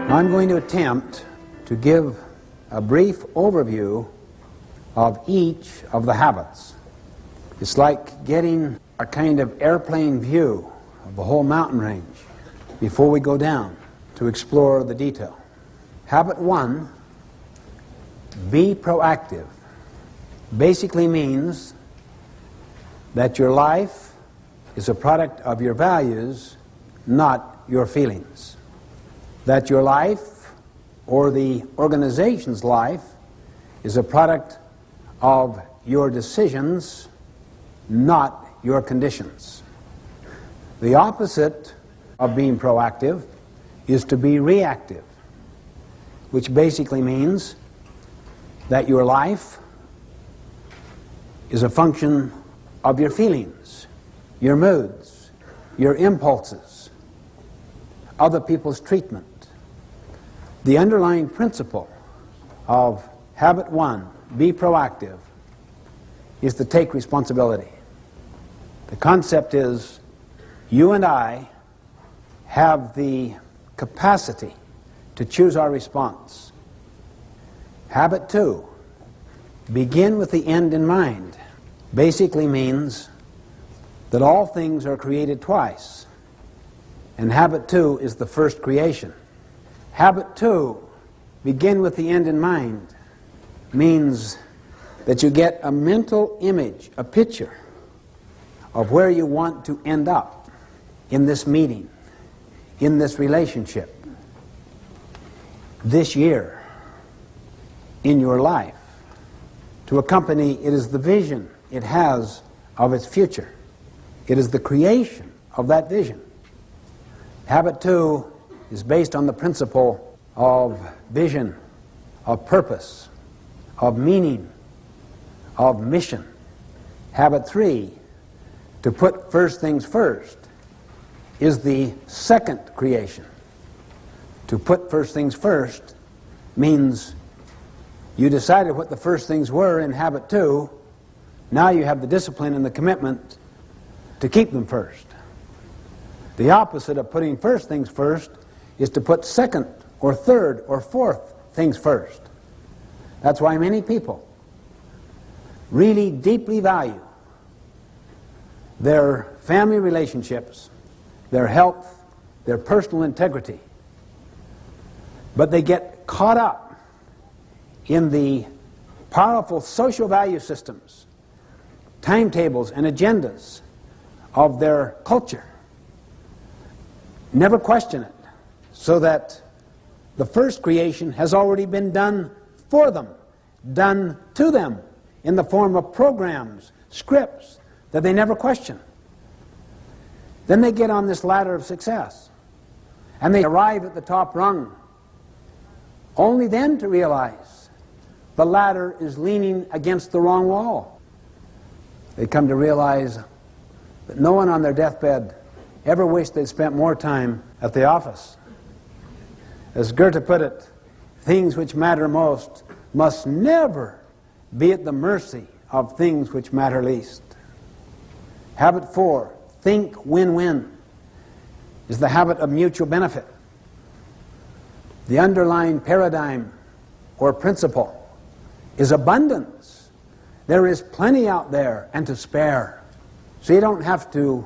I'm going to attempt to give a brief overview of each of the habits. It's like getting a kind of airplane view of the whole mountain range before we go down to explore the detail. Habit 1, be proactive, basically means that your life is a product of your values, not your feelings. That your life, or the organization's life, is a product of your decisions, not your conditions. The opposite of being proactive is to be reactive, which basically means that your life is a function of your feelings, your moods, your impulses, other people's treatment. The underlying principle of habit 1, be proactive, is to take responsibility. The concept is you and I have the capacity to choose our response. Habit 2, begin with the end in mind, basically means that all things are created twice, and habit 2 is the first creation. Habit 2, begin with the end in mind, means that you get a mental image, a picture of where you want to end up in this meeting, in this relationship, this year, in your life. To a company, it is the vision it has of its future. It is the creation of that vision. Habit 2 is based on the principle of vision, of purpose, of meaning, of mission. Habit 3, to put first things first, is the second creation. To put first things first means you decided what the first things were in habit 2. Now you have the discipline and the commitment to keep them first. The opposite of putting first things first is to put second or third or fourth things first. That's why many people really deeply value their family relationships, their health, their personal integrity. But they get caught up in the powerful social value systems, timetables and agendas of their culture. Never question it, so that the first creation has already been done for them, done to them, in the form of programs, scripts, that they never question. Then they get on this ladder of success, and they arrive at the top rung, only then to realize the ladder is leaning against the wrong wall. They come to realize that no one on their deathbed ever wished they'd spent more time at the office. As Goethe put it, things which matter most must never be at the mercy of things which matter least. Habit 4, think win-win, is the habit of mutual benefit. The underlying paradigm or principle is abundance. There is plenty out there and to spare. So you don't have to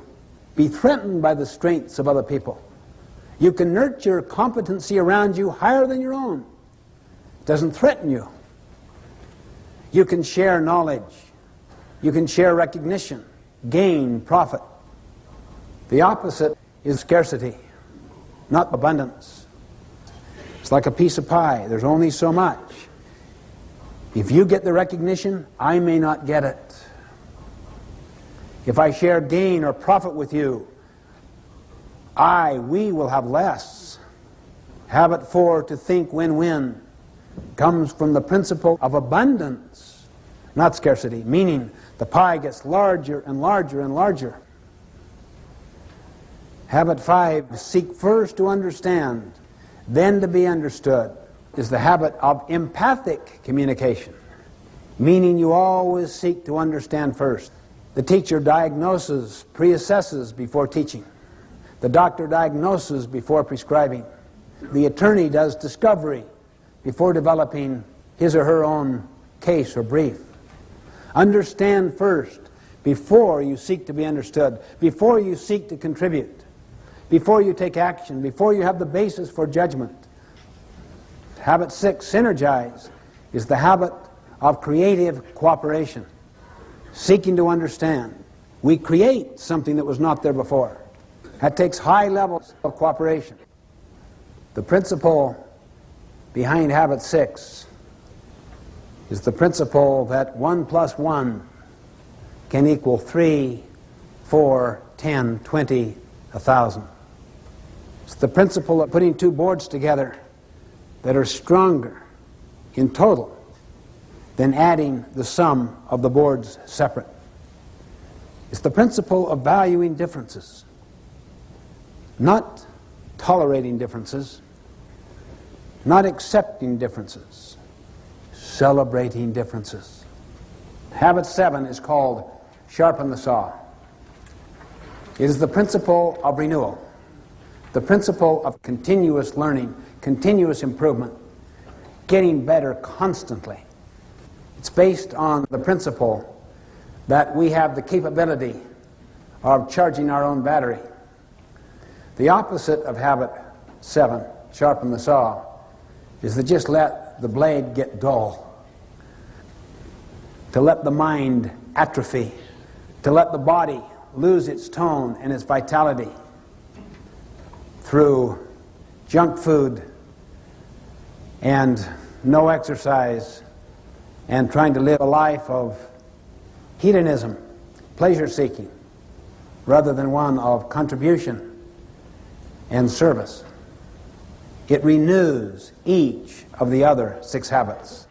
be threatened by the strengths of other people. You can nurture competency around you higher than your own. It doesn't threaten you. You can share knowledge. You can share recognition, gain, profit. The opposite is scarcity, not abundance. It's like a piece of pie. There's only so much. If you get the recognition, I may not get it. If I share gain or profit with you, we will have less. Habit 4, to think win-win, comes from the principle of abundance, not scarcity, meaning the pie gets larger and larger and larger. Habit 5, seek first to understand, then to be understood, is the habit of empathic communication, meaning you always seek to understand first. The teacher diagnoses, pre-assesses before teaching. The doctor diagnoses before prescribing. the attorney does discovery before developing his or her own case or brief. Understand first before you seek to be understood, before you seek to contribute, before you take action, before you have the basis for judgment. Habit 6, synergize, is the habit of creative cooperation, seeking to understand. We create something that was not there before. That takes high levels of cooperation. The principle behind habit 6 is the principle that 1 plus 1 can equal 3, 4, 10, 20, 1,000. It's the principle of putting two boards together that are stronger in total than adding the sum of the boards separate. It's the principle of valuing differences, not tolerating differences, not accepting differences, celebrating differences. Habit 7 is called sharpen the saw. It is the principle of renewal, the principle of continuous learning, continuous improvement, getting better constantly. It's based on the principle that we have the capability of charging our own battery. The opposite of habit 7, sharpen the saw, is to just let the blade get dull, to let the mind atrophy, to let the body lose its tone and its vitality through junk food and no exercise and trying to live a life of hedonism, pleasure-seeking, rather than one of contribution and service. It renews each of the other 6 habits.